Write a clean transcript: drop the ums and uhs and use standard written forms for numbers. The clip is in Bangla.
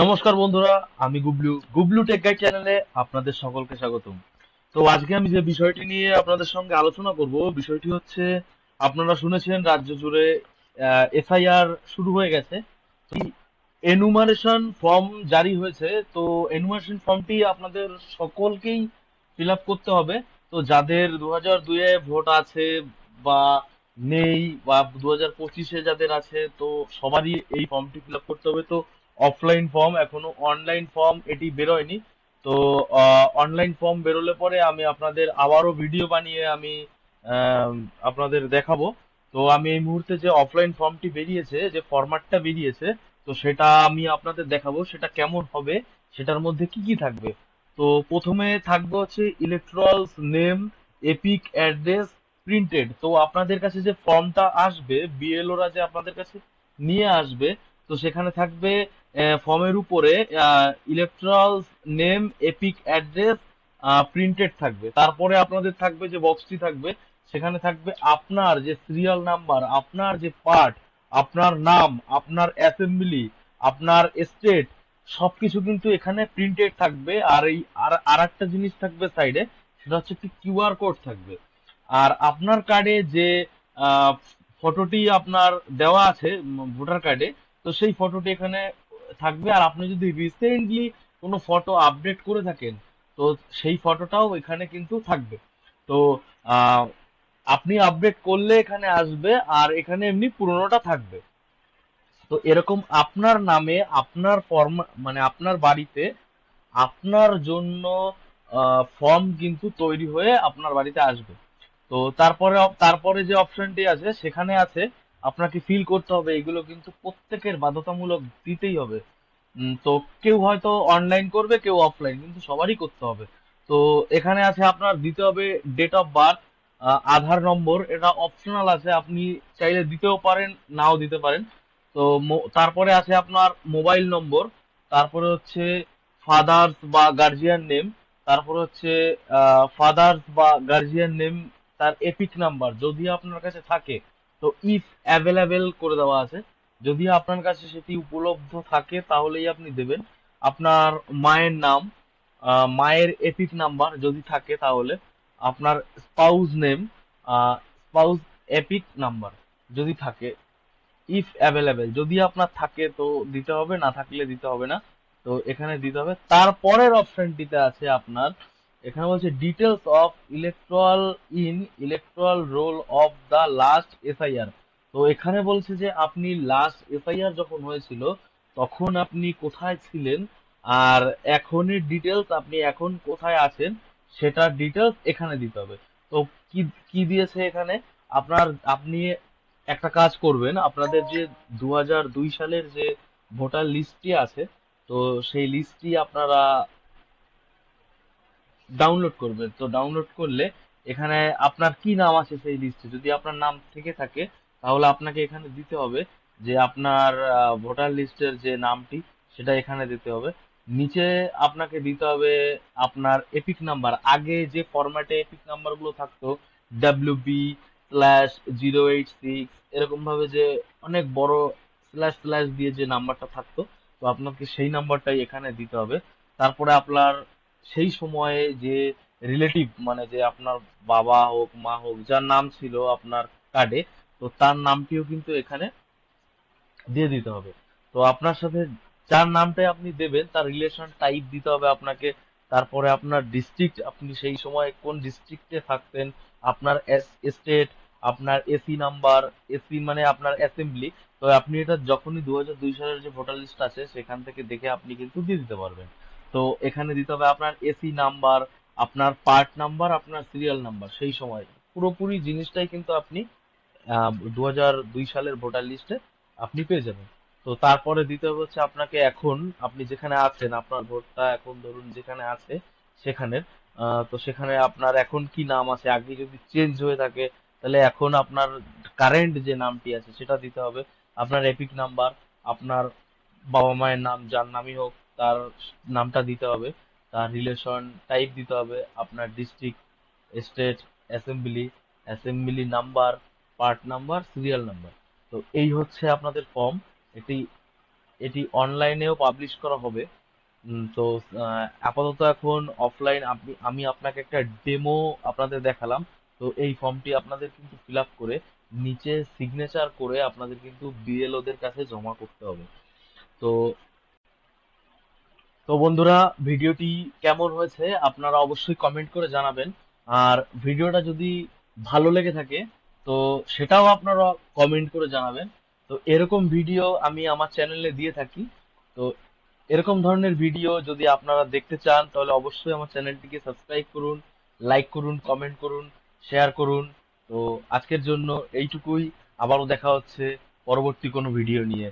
নমস্কার বন্ধুরা, আমি গুবলু গুবলু টেক গাইড চ্যানেলে আপনাদের সকলকে স্বাগতম। তো আজকে আমি যে বিষয়টি নিয়ে আপনাদের সঙ্গে আলোচনা করব, বিষয়টি হচ্ছে আপনারা শুনেছেন রাজ্য জুড়ে এসআইআর শুরু হয়ে গেছে। এনুমারেশন ফর্ম জারি হয়েছে। তো এনুমারেশন ফর্মটি আপনাদের সকলকেই ফিল আপ করতে হবে। তো যাদের 2002-এ ভোট আছে বা নেই, বা 2025-এ যাদের আছে, তো সবারই এই ফর্মটি ফিল আপ করতে হবে। তো অফলাইন ফর্ম, এখনো অনলাইন ফর্ম এটি বেরোয়নি। তো অনলাইন ফর্ম বেরোলে পরে আমি আপনাদের আবারও ভিডিও বানিয়ে আমি আম, আপনাদের দেখাবো। তো আমি এই মুহূর্তে যে অফলাইন ফর্মটি বেরিয়েছে, যে ফরম্যাটটা বেরিয়েছে, তো সেটা আমি আপনাদের দেখাবো সেটা কেমন হবে, সেটার মধ্যে কি কি থাকবে। তো প্রথমে থাকবে হচ্ছে electoral name, epic address, printed. তো আপনাদের কাছে যে ফর্মটা আসবে, বিএলওরা যে আপনাদের কাছে নিয়ে আসবে, তো সেখানে থাকবে ফর্মের উপরে electoral name, epic address printed থাকবে। তারপরে আপনাদের থাকবে যে বক্সটি থাকবে, সেখানে থাকবে আপনার যে সিরিয়াল নাম্বার, আপনার যে পার্ট, আপনার নাম, আপনার অ্যাসেম্বলি, আপনার স্টেট, সবকিছু কিন্তু এখানে প্রিন্টেড থাকবে। আর এই আর একটা জিনিস থাকবে সাইডে, সেটা হচ্ছে একটি কিউআর কোড থাকবে। আর আপনার কার্ডে যে আহ, ফটোটি আপনার দেওয়া আছে ভোটার কার্ডে, তো সেই ফটোটি এখানে থাকবে। আর আপনি যদি রিসেন্টলি কোনো ফটো আপডেট করে থাকেন, তো সেই ফটোটাও এখানে কিন্তু থাকবে। তো আহ, আপনি আপডেট করলে এখানে আসবে, আর এখানে এমনি পুরোনোটা থাকবে। তো এরকম আপনার নামে, আপনার ফর্ম, মানে আপনার বাড়িতে আপনার জন্য ফর্ম কিন্তু তৈরি হয়ে আপনার বাড়িতে আসবে। তো তারপরে যে অপশনটি আছে, সেখানে আছে আপনাকে ফিল করতে হবে। এগুলো কিন্তু প্রত্যেকের বাধ্যতামূলক দিতেই হবে। তো কেউ হয়তো অনলাইন করবে, কেউ অফলাইন, কিন্তু সবারই করতে হবে। তো এখানে আছে আপনার দিতে হবে ডেট অফ বার্থ, আধার নম্বর, এটা অপশনাল আছে, আপনি চাইলে দিতেও পারেন, নাও দিতে পারেন। তো তারপরে আছে আপনার মোবাইল নম্বর, তারপরে হচ্ছে ফাদার্স বা গার্জিয়ান নেম, তারপরে হচ্ছে ফাদার্স বা গার্জিয়ান নেম, তার এপিক নাম্বার যদি আপনার কাছে থাকে, তো ইফ অ্যাভেলেবেল করে দেওয়া আছে। যদি আপনার কাছে সেটি উপলব্ধ থাকে তাহলেই আপনি দেবেন। আপনার মায়ের নাম, মায়ের এপিক নাম্বার যদি থাকে তাহলে, আপনার spouse name, spouse epic number যদি থাকে, ইফ অ্যাভেলেবেল যদি আপনার থাকে তো দিতে হবে, না থাকলে দিতে হবে না। তো এখানে দিতে হবে। তারপরের অপশনটিতে আছে আপনার, এখানে বলছে details of electoral in electoral roll of the last SIR. তো এখানে বলছে যে আপনি লাস্ট এসআইআর যখন হয়েছিল, তখন আপনি কোথায় ছিলেন, আর এখনের ডিটেলস, আপনি এখন কোথায় আছেন, সেটার ডিটেলস এখানে দিতে হবে। তো কি কি দিয়েছে এখানে, আপনি একটা কাজ করবেন, আপনাদের যে 2002 সালের যে ভোটার লিস্টটি আছে, তো সেই লিস্টটি আপনারা ডাউনলোড করবেন। তো ডাউনলোড করলে এখানে আপনার কি নাম আছে সেই লিস্টে, যদি আপনার নাম থেকে থাকে, তাহলে আপনাকে এখানে দিতে হবে যে আপনার ভোটার লিস্টের যে নামটি, সেটা এখানে দিতে হবে। নিচে আপনাকে দিতে হবে আপনার এপিক নাম্বার। আগে যে ফরম্যাটে এপিক নাম্বার গুলো থাকতো, WB/086, এরকম ভাবে যে অনেক বড় স্ল্যাশ স্ল্যাশ দিয়ে যে নাম্বারটা থাকতো, তো আপনাকে সেই নাম্বারটাই এখানে দিতে হবে। তারপরে আপনার সেই সময়ে যে রিলেটিভ, মানে যে আপনার বাবা হোক, মা হোক, যার নাম ছিল আপনার কার্ডে, তো তার নামটিও কিন্তু এখানে দিয়ে দিতে হবে। তো আপনার সাথে যার নামটাই আপনি দেবেন, তার রিলেশন টাইপ দিতে হবে আপনাকে। তারপরে আপনার ডিস্ট্রিক্ট, আপনি সেই সময় কোন ডিস্ট্রিক্টে থাকতেন, আপনার স্টেট, আপনার এসি নাম্বার, এসি মানে আপনার অ্যাসেম্বলি। তো আপনি এটা যখনই 2002 সালের যে ভোটার লিস্ট আছে সেখান থেকে দেখে আপনি কিন্তু দিয়ে দিতে পারবেন। তো এখানে দিতে হবে আপনার এসি নাম্বার, আপনার পার্ট নাম্বার, আপনার সিরিয়াল নাম্বার। সেই সময় পুরোপুরি জিনিসটাই কিন্তু আপনি 2002 সালের ভোটার লিস্টে আপনি পেয়ে যাবেন। তো তারপরে দিতে হবে হচ্ছে আপনাকে, এখন আপনি যেখানে আছেন, আপনার ভোটটা এখন ধরুন যেখানে আছে সেখানে, তো সেখানে আপনার এখন কি নাম আছে, আগে যদি চেঞ্জ হয়ে থাকে, তাহলে এখন আপনার কারেন্ট যে নামটি আছে সেটা দিতে হবে। আপনার এপিক নাম্বার, আপনার বাবা মায়ের নাম, যার নামই হোক, তার নামটা দিতে হবে। তার রিলেশন টাইপ দিতে হবে, আপনার district, state, assembly, assembly number, part number, serial number. তো এই হচ্ছে আপনাদের ফর্ম। এটি এটি অনলাইনেও পাবলিশ করা হবে। তো আপাতত এখন অফলাইন আমি আপনাকে একটা ডেমো আপনাদের দেখালাম। তো এই ফর্মটি আপনাদের কিন্তু ফিল আপ করে নিচে সিগনেচার করে আপনাদের কিন্তু বিএলও দের কাছে জমা করতে হবে। তো তো বন্ধুরা, ভিডিওটি কেমন হয়েছে আপনারা অবশ্যই কমেন্ট করে জানাবেন। আর ভিডিওটা যদি ভালো লেগে থাকে তো সেটাও আপনারা কমেন্ট করে জানাবেন। তো এরকম ভিডিও আমি আমার চ্যানেলে দিয়ে থাকি। তো এরকম ধরনের ভিডিও যদি আপনারা দেখতে চান তাহলে অবশ্যই আমার চ্যানেলটিকে সাবস্ক্রাইব করুন, লাইক করুন, কমেন্ট করুন, শেয়ার করুন। তো আজকের জন্য এইটুকুই। আবারও দেখা হচ্ছে পরবর্তী কোনো ভিডিও নিয়ে।